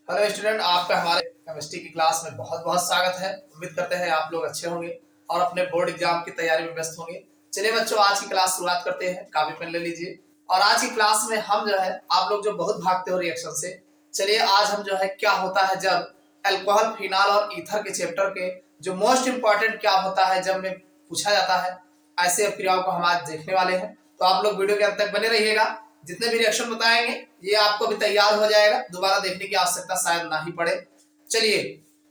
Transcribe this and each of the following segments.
Hello student, आपका हमारे chemistry की क्लास में बहुत बहुत स्वागत है। उम्मीद करते हैं आप लोग अच्छे होंगे और अपने बोर्ड एग्जाम की तैयारी में व्यस्त होंगे। चलिए बच्चों, आज की क्लास शुरुआत करते हैं। कॉपी पेन ले लीजिए। और आज की क्लास में हम जो है, आप लोग जो बहुत भागते हो रिएक्शन से, चलिए आज हम जो है क्या होता है जब अल्कोहल, फिनाल और ईथर के चैप्टर के जो मोस्ट इंपॉर्टेंट क्या होता है जब में पूछा जाता है, ऐसे अभिक्रियाओं को हम आज देखने वाले हैं। तो आप लोग वीडियो के अंत तक बने रहिएगा। जितने भी रिएक्शन बताएंगे ये आपको भी तैयार हो जाएगा, दोबारा देखने की आवश्यकता शायद ना ही पड़े। चलिए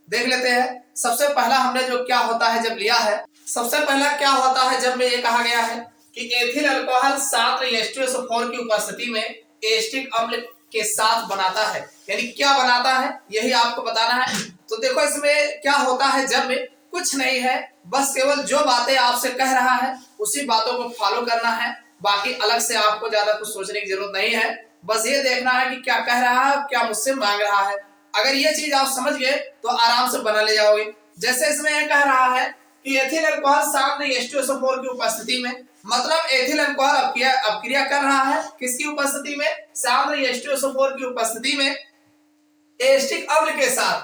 देख लेते हैं। सबसे पहला हमने जो क्या होता है जब लिया है, सबसे पहला क्या होता है जब में ये कहा गया है कि एथिल अल्कोहल सात H2SO4 की उपस्थिति में एसिटिक अम्ल के साथ बनाता है। यानी क्या बनाता है यही आपको बताना है। तो देखो इसमें क्या होता है जब में कुछ नहीं है, बस केवल जो बातें आपसे कह रहा है उसी बातों को फॉलो करना है। बाकी अलग से आपको ज्यादा कुछ सोचने की जरूरत नहीं है। बस ये देखना है कि क्या कह रहा है, क्या मुझसे मांग रहा है। अगर ये चीज आप समझ गए तो आराम से बना ले जाओगे। जैसे इसमें ये कह रहा है कि एथिल अल्कोहल सात H2SO4 की उपस्थिति में, मतलब एथिल अल्कोहल अपक्रिया कर रहा है किसकी उपस्थिति में, सात H2SO4 की उपस्थिति में एसिटिक अम्ल के साथ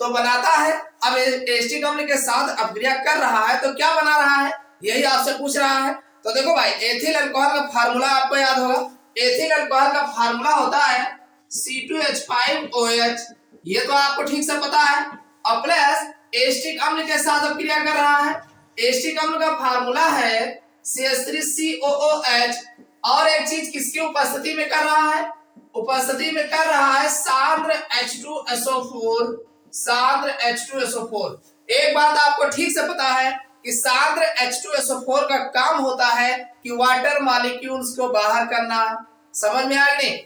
तो बनाता है। अब एसिटिक अम्ल के साथ अपक्रिया कर रहा है तो क्या बना रहा है यही आपसे पूछ रहा है। तो देखो भाई, एथिल अल्कोहल का फार्मूला आपको याद होगा। एथिल अल्कोहल का फार्मूला होता है C2H5OH, ये तो आपको ठीक से पता है। और प्लस एसिटिक अम्ल के साथ अपक्रिया कर रहा है। एसिटिक अम्ल का फार्मूला है CH3COOH। और एक चीज किसकी उपस्थिति में कर रहा है, उपस्थिति में कर रहा है सांद्र H2SO4, सांद्र H2SO4। एक बात आपको ठीक से पता है कि सांद्र H2SO4 का काम होता है कि वाटर मॉलिक्यूल्स को बाहर करना। समझ में आया नहीं?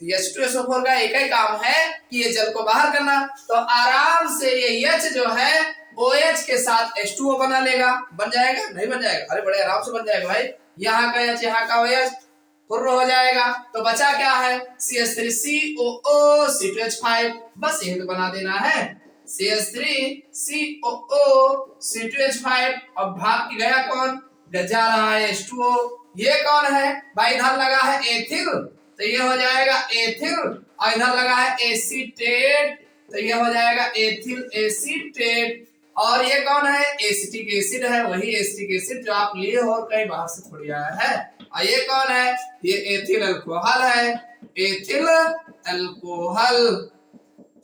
H2SO4 का एक ही काम है कि ये जल को बाहर करना। तो आराम से ये H जो है OH के साथ H2O बना लेगा। बन जाएगा नहीं बन जाएगा? अरे बड़े आराम से बन जाएगा भाई। यहाँ का H, यहाँ का OH पूर्ण हो जाएगा। तो बचा क्या है, CH3COO C2H5। बस यही तो बना देना है, CH3COO C2H5। अब भाग की गया कौन, जा रहा है H2O। ये कौन है भाई, इधर लगा है एथिल तो ये हो जाएगा एथिल, और इधर लगा है एसीटेट तो ये हो जाएगा एथिल एसीटेट। और ये कौन है, एसिटिक एसिड है, वही एसिटिक एसिड जो आप लिए हो और कहीं बाहर से थोड़ी आया है। और ये कौन है, ये एथिल अल्कोहल है, एथिल अल्कोहल।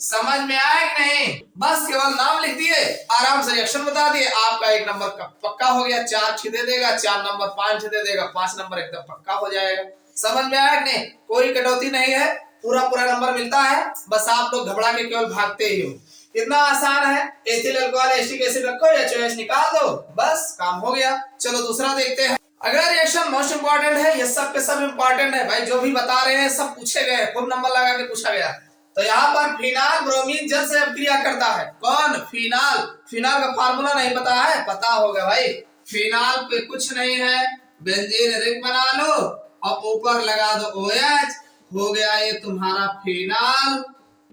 समझ में आया कि नहीं? बस केवल नाम लिख दिए, आराम से रिएक्शन बता दिए, आपका एक नंबर का पक्का हो गया। 4 दे देगा 4 नंबर, 5 दे देगा 5 नंबर, एकदम पक्का हो जाएगा। समझ में आया कि नहीं? कोई कटौती नहीं है, पूरा पूरा नंबर मिलता है। बस आप लोग घबरा के केवल भागते ही हो। कितना आसान है, एथिल अल्कोहल एसिटिक एसिड रखो, HOH निकाल दो, बस काम हो गया। चलो दूसरा देखते हैं। अगर रिएक्शन मोस्ट इंपॉर्टेंट है, ये सब के सब इंपॉर्टेंट है भाई, जो भी बता रहे हैं सब पूछे गए, खूब नंबर लगा के पूछा गया। तो यहाँ पर फिनाल ब्रोमीन जल से अपक्रिया करता है। कौन, फिनाल। फिनाल का फार्मूला नहीं पता है? पता होगा भाई। फिनाल पे कुछ नहीं है, बेंजीन रिंग बना लो और ऊपर लगा दो OH, हो गया ये तुम्हारा फिनाल।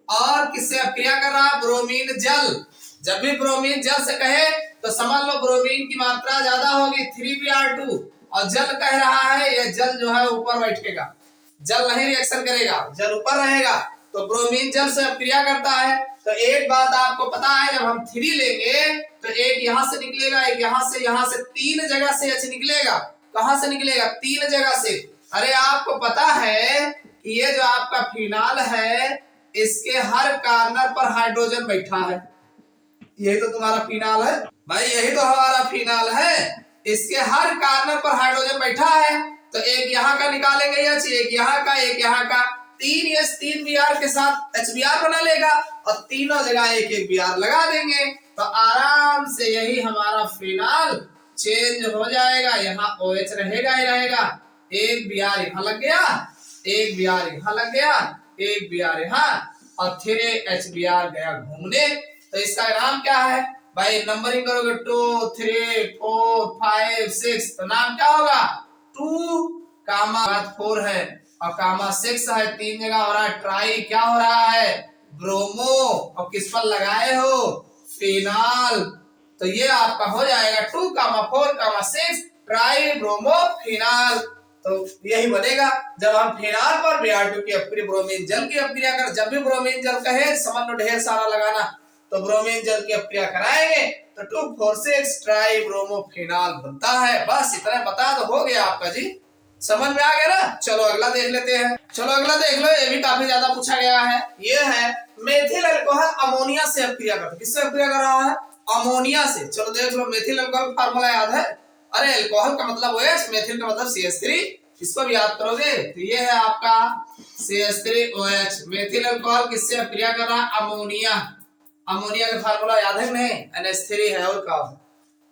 और किससे अपक्रिया कर रहा है, ब्रोमीन जल। जब भी ब्रोमीन जल से कहे तो समझ लो ब्रोमीन की मात्रा ज्यादा होगी 3Br2, और जल कह रहा है ये जल जो है ऊपर बैठेगा, जल नहीं रिएक्शन करेगा, जल ऊपर रहेगा। तो ब्रोमीन जल से अपक्रिया करता है। तो एक बात आपको पता है, जब हम 3 लेंगे तो एक यहां से निकलेगा, एक यहां से 3 जगह से H निकलेगा। कहां से निकलेगा, 3 जगह से। अरे आपको पता है कि ये जो आपका फिनाल है इसके हर कार्नर पर हाइड्रोजन बैठा है। यही तो तुम्हारा फिनाल है भाई, यही तो हमारा फिनाल है। इसके हर कार्नर पर हाइड्रोजन बैठा है। तो एक यहाँ का निकालेंगे H, एक यहाँ का, एक यहाँ का, 3 H 3 Br के साथ HBr बना लेगा और तीनों जगह एक एक Br लगा देंगे। तो आराम से यही हमारा फिनाल चेंज हो जाएगा। यहाँ OH रहेगा ही रहेगा, एक Br यहाँ लग गया, एक Br यहाँ लग गया, एक Br यहाँ, और फिर HBr गया घूमने। तो इसका नाम क्या है भाई, नंबरिंग करोगे 2 3 4 5 6, तो नाम क्या होगा, 2 कामा 4 है और कामा 6 है, 3 जगह हो रहा है। ट्राई क्या हो रहा है, ब्रोमो, और किस पर लगाए हो, फिनाल। तो ये आपका हो जाएगा 2 कामा 4 कामा 6 ट्राई ब्रोमो फिनाल। तो यही बनेगा। जब हम फिनाल पर Br2 की अपक्रिया ब्रोमीन जल की अपक्रिया कर, जब भी ब्रोमीन जल कहे समन्वय ढेर सारा लगाना तो ब्रोमीन जल की अपक्रिया कराएंगे तो 2,4,6 ट्राई ब्रोमोफिनाल बनता है। बस इतना बता तो हो गया आपका जी, समझ में आ गया ना। चलो अगला देख लेते हैं। चलो अगला देख लो, ये भी काफी ज्यादा पूछा गया है। ये है मेथिल अल्कोहल अमोनिया से अपक्रिया करता है। किससे अपक्रिया कर रहा है? अमोनिया से। चलो देख लो, मेथिल अल्कोहल फार्मूला याद है? अरे अल्कोहल का मतलब OH, मेथिल का मतलब CH3, इसको भी याद करोगे तो ये है आपका CH3OH। मेथिल अल्कोहल किससे अपक्रिया कर रहा है? अमोनिया। अमोनिया का फार्मूला याद है नहीं? NH3 है और का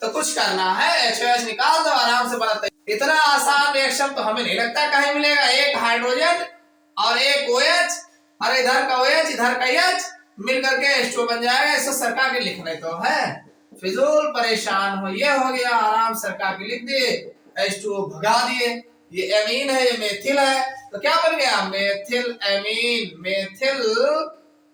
तो कुछ करना है, HOH निकाल दो, आराम से बनाते। इतना आसान रिएक्शन तो हमें नहीं लगता कहीं मिलेगा। एक हाइड्रोजन और एक OH, और इधर का OH इधर का H मिल करके H2O बन जाएगा। इसको सरका के लिख रहे तो है, फिजूल परेशान हो। ये हो गया, आराम सरका के लिख दिए, H2O भगा दिए। ये एमीन है, ये मेथिल है, तो क्या बन गया? Methyl amine. Methyl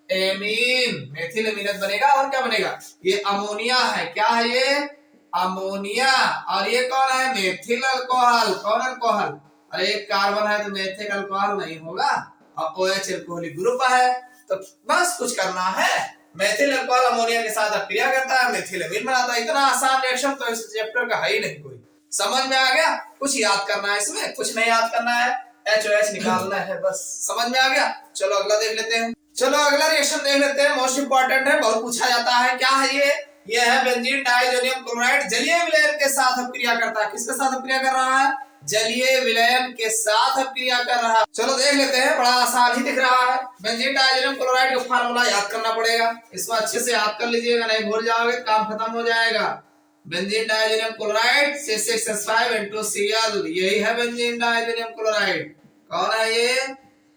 amine, methyl amine बनेगा। और क्या बनेगा? ये अमोनिया है। क्या है ये? अमोनिया। और ये कौन है? Methyl alcohol. कौन अल्कोहल? अरे एक कार्बन है तो मेथिल अल्कोहल नहीं होगा, और OH अल्कोहलिक ग्रुप है। तो बस कुछ करना है, मेथिल अल्कोहल अमोनिया के साथ अपक्रिया करता है, मेथिल एमीन बनाता है। इतना आसान रिएक्शन तो इस चैप्टर का है ही नहीं कोई। समझ में आ गया? कुछ याद करना है इसमें? कुछ नहीं याद करना है, HOH निकालना है बस। समझ में आ गया? चलो अगला देख लेते हैं। चलो अगला रिएक्शन देख लेते हैं, मोस्ट इंपॉर्टेंट है, बहुत पूछा जाता है। क्या है ये? ये है बेंजीन डाइजोनियम क्लोराइड जलीय विलयन के साथ अपक्रिया करता है। किसके साथ अपक्रिया कर रहा है? जलीय विलयन के साथ अपक्रिया कर रहा है। चलो देख लेते हैं, बड़ा आसान ही दिख रहा है। बेंजीन डाइजोनियम क्लोराइड का फार्मूला याद करना पड़ेगा, इसको अच्छे से याद कर लीजिएगा, नहीं भूल जाओगे काम खत्म हो जाएगा। बेंजीन डाइजोनियम क्लोराइड C6H5N2Cl, यही है बेंजीन डाइजोनियम क्लोराइड। कौन है ये?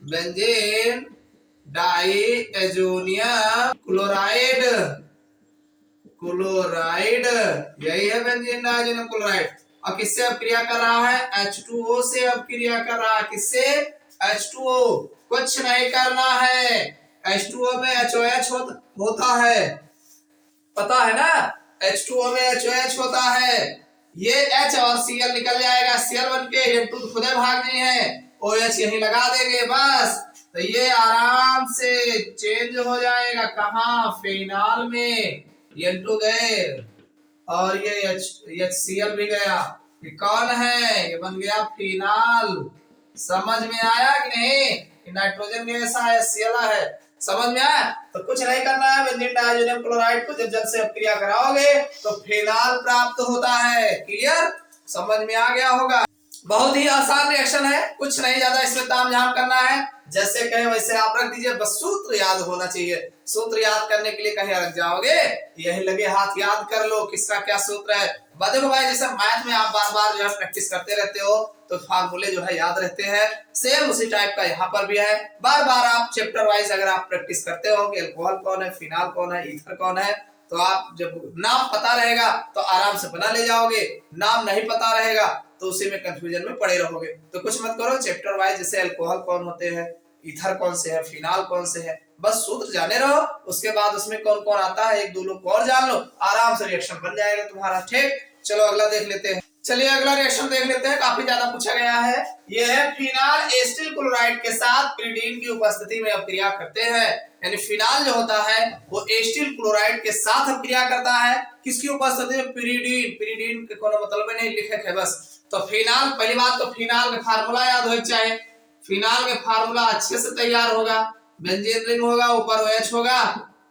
Benzene diazonium chloride. क्लोराइड यही है बेंजीन डाइजोनियम क्लोराइड। और किससे अपक्रिया कर रहा है? H2O से अपक्रिया कर रहा है। किससे? H2O। कुछ नहीं करना है, H2O में HOH होता है, पता है ना? H2O में HOH होता है। ये H और Cl निकल जाएगा, Cl बन के N2 खुदे भाग गए हैं, OH यहीं लगा देंगे बस। तो ये आराम से चेंज हो जाएगा, कहाँ? फिनाल में। N2 गए और ये HCl भी गया। ये कौन है? ये बन गया फिनाल। समझ में आया कि नहीं? नाइट्रोजन गैस है, HCl है। समझ में आया? तो कुछ नहीं करना है, बेंजीन डाइजोनियम क्लोराइड को जब जल से अपक्रिया कराओगे तो फिनाल प्राप्त होता है। क्लियर? समझ में आ गया होगा। बहुत ही आसान रिएक्शन है, कुछ नहीं ज्यादा इसमें तामझाम करना है, जैसे कहे वैसे आप रख दीजिए, बस सूत्र याद होना चाहिए। सूत्र याद करने के लिए कहीं रख जाओगे, यही लगे हाथ याद कर लो किसका क्या सूत्र है। देखो भाई, जैसे मैथ में आप बार बार जो है प्रैक्टिस करते रहते हो तो फार्मूले जो है याद रहते हैं, सेम उसी टाइप का यहाँ पर भी है। बार बार आप चैप्टर वाइज अगर आप प्रैक्टिस करते हो कि अल्कोहल कौन है, फिनाल कौन है, ईथर कौन है, तो आप जब नाम पता रहेगा तो आराम से बना ले जाओगे। नाम नहीं पता रहेगा तो उसी में कंफ्यूजन में पड़े रहोगे। तो कुछ मत करो, चैप्टर वाइज जैसे अल्कोहल कौन होते हैं, ईथर कौन से है, फिनाल कौन से है, बस सूत्र जाने रहो। उसके बाद उसमें कौन कौन आता है एक दो लोग और जान लो, आराम से रिएक्शन बन जाएगा तुम्हारा। ठीक, चलो अगला देख लेते हैं। चलिए अगला रिएक्शन देख लेते हैं, काफी ज्यादा पूछा गया है। यह है फिनाल एसिटिल क्लोराइड के साथ पिरिडीन की उपस्थिति में अपक्रिया करते हैं। यानी फिनाल जो होता है वो एसिटिल क्लोराइड के साथ अपक्रिया करता है। किसकी उपस्थिति में? पिरिडीन। पिरिडीन के कोनो मतलब नहीं लिखे है बस। तो फिनाल, पहली बात तो फिनाल का फार्मूला याद हो चाहिए। फिनाल का फार्मूला अच्छे से तैयार होगा, बेंजीन रिंग होगा, ऊपर OH होगा,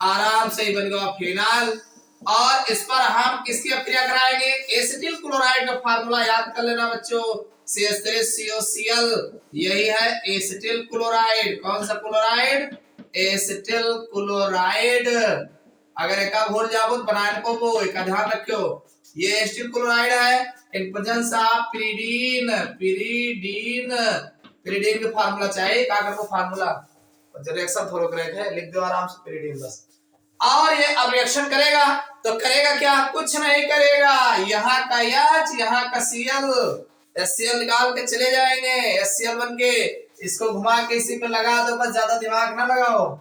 आराम से ही बन गया फिनाल। और इस पर हम किसकी अपक्रिया कराएंगे? एसिटिल क्लोराइड का फार्मूला याद कर लेना बच्चों, CH3COCl, यही है एसिटिल क्लोराइड। कौन सा क्लोराइड? Acetyl chloride. अगर एक भूल जाओ तो बनाने को वो एक ध्यान रखियो, ये एसिटिल क्लोराइड है in presence of pyridine. Pyridine, pyridine का फार्मूला चाहिए, क्या करो फार्मूला, रिएक्शन थोरोग्रेक है, लिख दो आराम से पिरिडीन बस। और ये अब रिएक्शन करेगा तो करेगा क्या? कुछ नहीं करेगा, यहाँ का H, यहाँ का Cl, HCl निकाल के चले जाएंगे, HCl बन के इसको घुमा के इसी पे लगा दो, बस ज्यादा दिमाग ना लगाओ।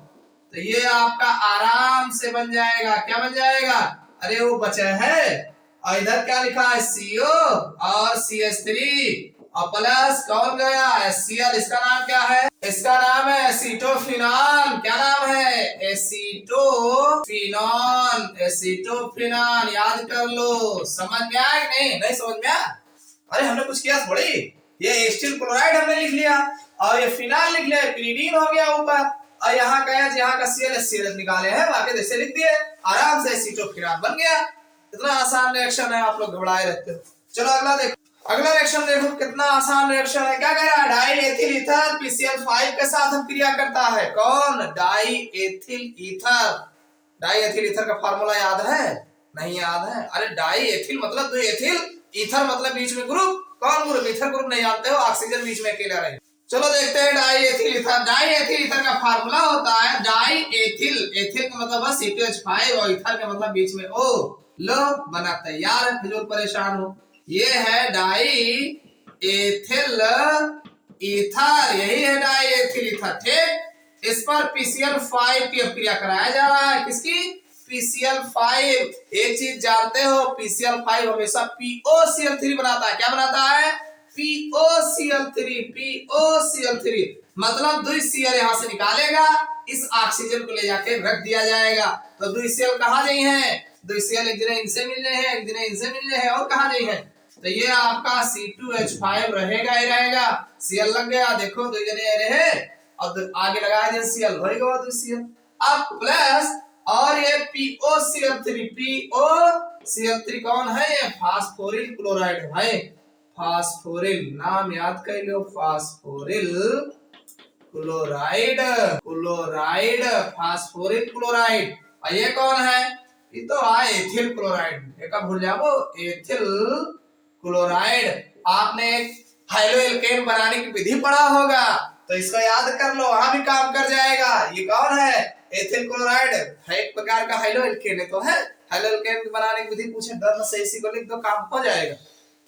तो ये आपका आराम से बन जाएगा। क्या बन जाएगा? अरे वो बचा है, और इधर क्या लिखा है? CO और CH3 और प्लस कौन गया HCl, इसका नाम क्या है, इसका नाम है एसीटोफिनॉन। क्या नाम है, एसीटोफिनॉन, एसीटोफिनॉन, याद कर लो। समझ में आया कि नहीं, नहीं समझ में आया? अरे हमने कुछ किया थोड़ी, ये एसिटिल क्लोराइड हमने लिख लिया और ये फिनॉल लिख लिया, पिरीडीन हो गया ऊपर, और यहाँ का यहाँ का CL निकाले हैं, बाकी जैसे लिख दिए, आराम से एसीटोफिनॉन बन गया। इतना आसान रिएक्शन है, आप लोग घबराए रहते हो। चलो अगला देखो, अगला रिएक्शन देखो कितना आसान रिएक्शन है। क्या कह रहा है, डाई एथिल ईथर PCl5 के साथ हम क्रिया करता है। कौन, die ethyl ether. Die ethyl ether का फार्मूला याद है, नहीं याद है? अरे डाई एथिल मतलब दो एथिल, ईथर मतलब बीच में ग्रुप। कौन ग्रुप, ईथर ग्रुप नहीं जानते हो, ऑक्सीजन बीच में अकेला रहे। चलो देखते हैं die ethyl ether. Die ethyl ether का फार्मूला होता है डाई एथिल, एथिल का मतलब बस C2H5 और ईथर का मतलब बीच में O। लो बना तैयार है, फिजूल परेशान हो। ये है डाई एथिल ईथर, यही है डाई एथिल ईथर, ठीक। इस पर PCl5 की क्रिया कराया जा रहा है, किसकी, PCl5। एक चीज जानते हो, PCl5 हमेशा POCl3 बनाता है। क्या बनाता है, POCl3, POCl3 मतलब दुई Cl यहाँ से निकालेगा, इस ऑक्सीजन को ले जाके रख दिया जाएगा। तो दुई Cl कहाँ गई हैं, दुई Cl एक दिन इनसे मिलने हैं, एक दिन इनसे मिलने हैं, और कहाँ गई हैं, तो ये आपका C2H5 रहेगा ही रहेगा। Cl लग गया, देखो दो जने रहे और आगे लगाया दिया Cl, हो गया दो Cl। अब प्लस और ये POCl3, POCl3 कौन है, ये फास्फोरिल क्लोराइड है भाई, फास्फोरिल, नाम याद कर लो, फास्फोरिल क्लोराइड, क्लोराइड, फास्फोरिल क्लोराइड। और ये कौन है, ये तो है एथिल क्लोराइड, एक भूल जाओ, एथिल क्लोराइड। आपने हाइलो एल्केन बनाने की विधि पढ़ा होगा, तो इसको याद कर लो, वहां भी काम कर जाएगा। ये कौन है, एथिल क्लोराइड है, एक प्रकार का हाइलो एल्केन तो है। हाइलो एल्केन बनाने की विधि पूछे डर से इसी को लिख दो, काम हो जाएगा।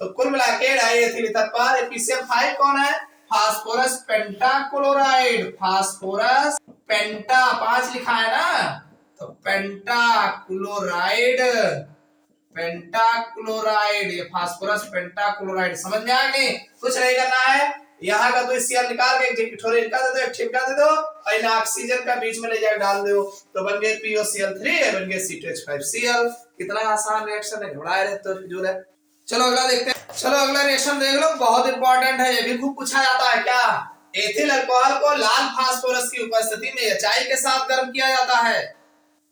तो कुल मिला के डाई एथिल ईथर पर PCl5 कौन है, फास्फोरस पेंटाक्लोराइड, फास्फोरस पेंटा 5 लिखा है ना, तो पेंटाक्लोराइड, पेंटाक्लोराइड, ये फास्फोरस पेंटाक्लोराइड। समझ में आ गई, कुछ नहीं करना है, यहाँ का तो Cl निकाल के एक थोड़े इनका दे दो, एक छिपका दे दो, और इन ऑक्सीजन का बीच में ले जाकर डाल दो, तो बन गए POCl3, बन गए C2H5Cl। कितना आसान रिएक्शन है, घबराए रहते हो फिजूल है। चलो अगला देखते हैं, चलो अगला रिएक्शन देख लो, बहुत इंपॉर्टेंट है, ये भी खूब पूछा जाता है। क्या, एथिल अल्कोहल को लाल फास्फोरस की उपस्थिति में HI के साथ गर्म किया जाता है।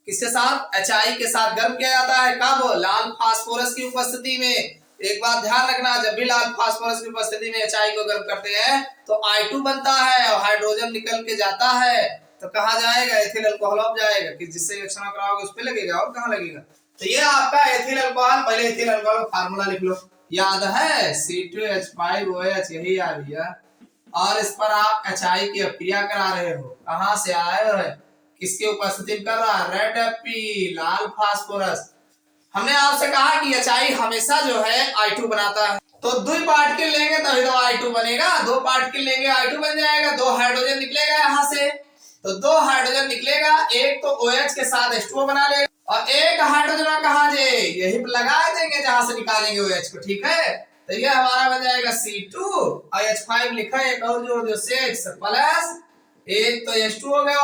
किसके साथ, HI के साथ गर्म किया जाता है। कब, लाल फास्फोरस की उपस्थिति में। एक बात ध्यान रखना, जब भी लाल फास्फोरस की उपस्थिति में HI को गर्म करते हैं तो I2 बनता है और हाइड्रोजन निकल के जाता है, तो कहाँ जाएगा, एथिल अल्कोहल अब जाएगा, कि जिससे रिएक्शन कराओगे उस पे लगेगा, और कहाँ लगेगा। तो ये आपका एथिल अल्कोहल, पहले एथिल अल्कोहल का फार्मूला लिख लो, याद है C2H5OH, यही आ रही है। और इस पर आप HI की क्रिया करा रहे हो, कहाँ से आए हो, किसके उपस्थिति में कर रहा है, रेड F, लाल फास्फोरस। हमने आपसे कहा कि HI हमेशा जो है I2 बनाता है, तो दो पार्टिकल लेंगे तभी तो I2 बनेगा, दो पार्टिकल लेंगे I2 बन जाएगा, दो हाइड्रोजन निकलेगा यहाँ से, तो दो हाइड्रोजन निकलेगा, एक तो OH के साथ H2O बना लेगा, और एक हाइड्रोजन कहाँ जे, यही पे लगा देंगे जहां से निकालेंगे OH को, ठीक है। तो ये हमारा बन जाएगा C2 और H5 लिखा है, एक और जोड़ दो 6 प्लस एक तो H2 हो गया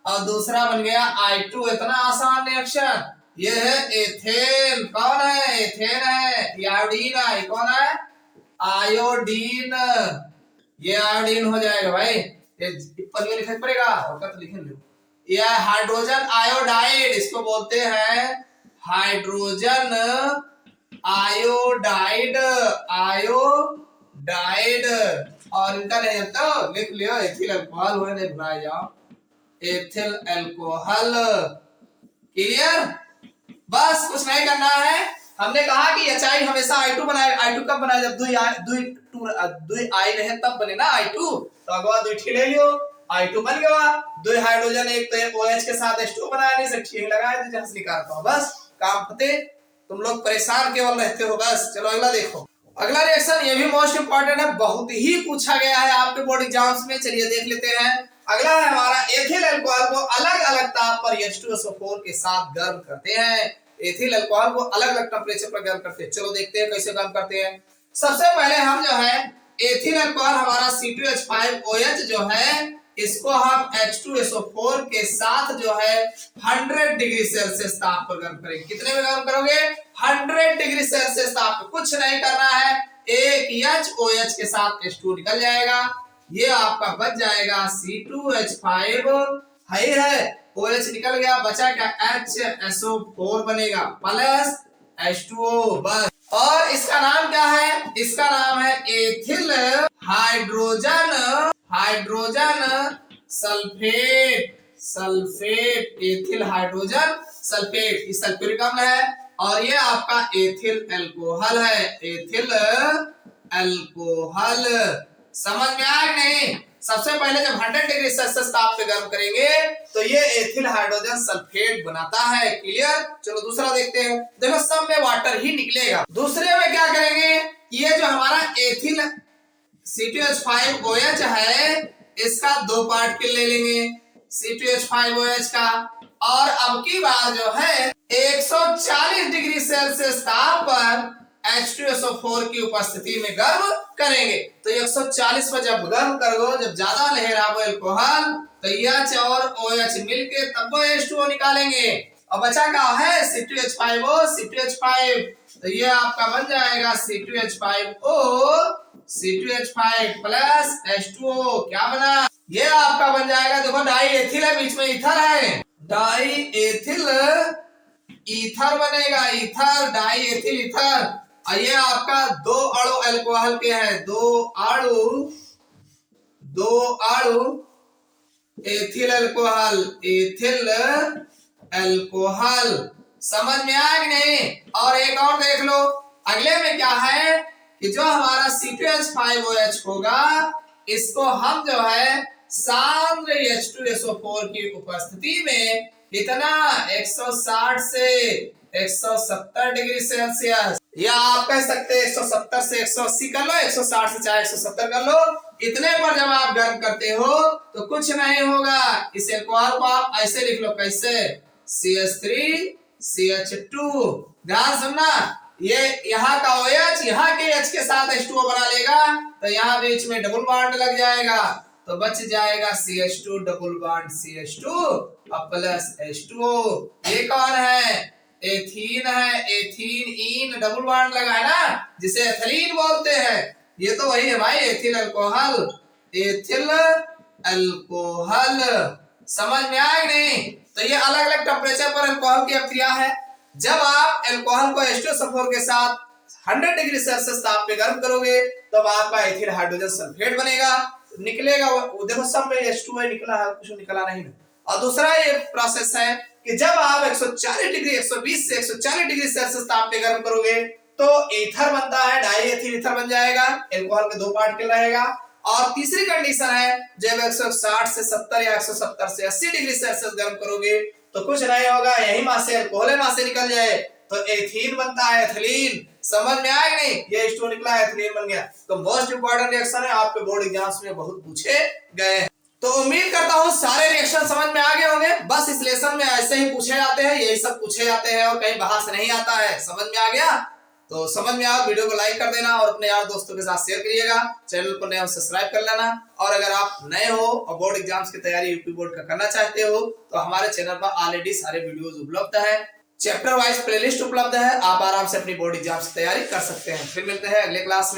और दूसरा बन गया I2। इतना आसान रिएक्शन। ये है एथेन, कौन है, एथेन है, ये आयोडीन है, कौन है, आयोडीन, ये आयोडीन हो जाएगा भाई, ये पर लिखना पड़ेगा, होगा तो लिख लो। यह हाइड्रोजन आयोडाइड, इसको बोलते हैं हाइड्रोजन आयोडाइड, आयोडाइड। और इनका नहीं तो लिख लियो, एथिल अल्कोहल हुए, नहीं भुला जाओ, एथिल अल्कोहल। क्लियर, बस कुछ नहीं करना है। हमने कहा कि HI हमेशा I2 बनाए, I2 कब बनाए, जब दुई आई रहे तब बने ना I2, तो अगवा दुई ठीक ले लियो, I2 बन गया, दो हाइड्रोजन एक तो OH के साथ H2 बनाया, नहीं से ठीक लगाया, जहां से निकालता हूं, बस काम फते। तुम लोग परेशान केवल रहते हो बस। चलो अगला देखो, अगला रिएक्शन ये भी मोस्ट इंपॉर्टेंट है, बहुत ही पूछा गया है आपके बोर्ड एग्जाम्स में। चलिए देख लेते हैं। अगला है हमारा एथिल अल्कोहल को अलग अलग ताप पर H2SO4 के साथ गर्म करते हैं। एथिल अल्कोहल को अलग अलग टेम्परेचर पर गर्म करते हैं। चलो देखते हैं कैसे गर्म करते हैं। सबसे पहले हम जो है एथिल अल्कोहल हमारा C2H5OH जो है इसको हम H2SO4 के साथ जो है 100 डिग्री सेल्सियस ताप पर गर्म करेंगे। कितने में गर्म करोगे? 100 डिग्री सेल्सियस ताप पर। कुछ नहीं करना है, एक HOH के साथ H2 निकल जाएगा, ये आपका बच जाएगा C2H5 है OH निकल गया, बचा क्या? HSO4 बनेगा प्लस H2O बस। और इसका नाम क्या है? इसका नाम है ethyl hydrogen sulphate ethyl hydrogen sulphate. ये सल्फ्यूरिक अम्ल है और ये आपका एथिल अल्कोहल है, एथिल अल्कोहल। समझ में आया नहीं? सबसे पहले जब 100 डिग्री सेल्सियस ताप पे गर्म करेंगे तो ये एथिल हाइड्रोजन सल्फेट बनाता है। क्लियर? चलो दूसरा देखते हैं। देखो सब में वाटर ही निकलेगा। दूसरे में क्या करेंगे? ये जो हमारा एथिल C2H5OH है इसका 2 पार्टिकल ले लेंगे C2H5OH का, और अब की बार जो है 140 डिग्री सेल्सियस ताप पर H2SO4 की उपस्थिति में गर्म करेंगे। तो 140 पर जब गर्म करो, जब ज्यादा लहराओ अल्कोहल, तो H और OH मिलके तब वो H2O निकालेंगे। और बचा क्या है? C2H5O C2H5, तो ये आपका बन जाएगा C2H5O C2H5 प्लस H2O। क्या बना? ये आपका बन जाएगा, देखो डाई एथिल है, बीच में ईथर है, डाई एथिल ईथर बनेगा, ईथर डाई एथिल ईथर। और ये आपका 2 अणु अल्कोहल के हैं, 2 अणु एथिल अल्कोहल। समझ में आया कि नहीं? और एक और देख लो, अगले में क्या है कि जो हमारा C2H5OH होगा इसको हम जो है सांद्र H2SO4 की उपस्थिति में इतना 160 से 170 डिग्री सेल्सियस, या आप कह सकते हैं 170 से 180 कर लो, 160 से चाहे 170 कर लो, इतने पर जब आप गर्म करते हो तो कुछ नहीं होगा। इस अल्कोहल को आप ऐसे लिख लो, कैसे? CH3CH2। ध्यान सुनना, ये यहाँ का OH यहाँ के H के साथ H2O बना लेगा, तो यहाँ बीच में डबल बॉन्ड लग जाएगा, तो बच जाएगा CH2 डबल बॉन्ड CH2 और प्लस H2O। ये कौन है? एथीन है, एथीन इन डबल बॉन्ड लगा है ना, जिसे एथिलीन बोलते हैं। ये तो वही है भाई, एथिल अल्कोहल, एथिल अल्कोहल। समझ में आया नहीं? तो ये अलग अलग टेम्परेचर पर अल्कोहल की अभिक्रिया है। जब आप अल्कोहल को H2SO4 के साथ 100 डिग्री सेल्सियस ताप पे गर्म करोगे तब आपका एथिल हाइड्रोजन सल्फेट बनेगा, निकलेगा वो देखो सब में H2O निकला है, कुछ निकला नहीं। और दूसरा ये प्रोसेस है कि जब आप 140 डिग्री 120 से 140 डिग्री सेल्सियस ताप पे गर्म करोगे तो ईथर बनता है, डाई एथिल ईथर बन जाएगा, अल्कोहल के 2 पार्टिकल रहेगा। और तीसरी कंडीशन है जब 160 से 70 या 170 से 80 डिग्री सेल्सियस गर्म करोगे तो कुछ नहीं होगा, यही मां से अल्कोहल मां से निकल जाए तो एथीन बनता है, एथिलीन। समझ में आया नहीं? ये H2O निकला है, एथिलीन बन गया। तो मोस्ट इंपोर्टेंट रिएक्शन है, आपके बोर्ड एग्जाम्स में बहुत पूछे गए। तो उम्मीद करता हूँ सारे रिएक्शन समझ में आ गए होंगे। बस इस लेसन में ऐसे ही पूछे जाते हैं, यही सब पूछे जाते हैं और कहीं बाहर से नहीं आता है। समझ में आ गया? तो समझ में आओ, वीडियो को लाइक कर देना और अपने यार दोस्तों के साथ शेयर करिएगा। चैनल को नए हो सब्सक्राइब कर लेना, और अगर आप नए हो और बोर्ड एग्जाम्स की तैयारी यूपी बोर्ड का करना चाहते हो तो हमारे चैनल पर ऑलरेडी सारे वीडियोस उपलब्ध है, चैप्टर वाइज प्लेलिस्ट उपलब्ध है, आप आराम से अपनी बोर्ड एग्जाम्स की तैयारी कर सकते हैं। फिर मिलते हैं अगले क्लास में।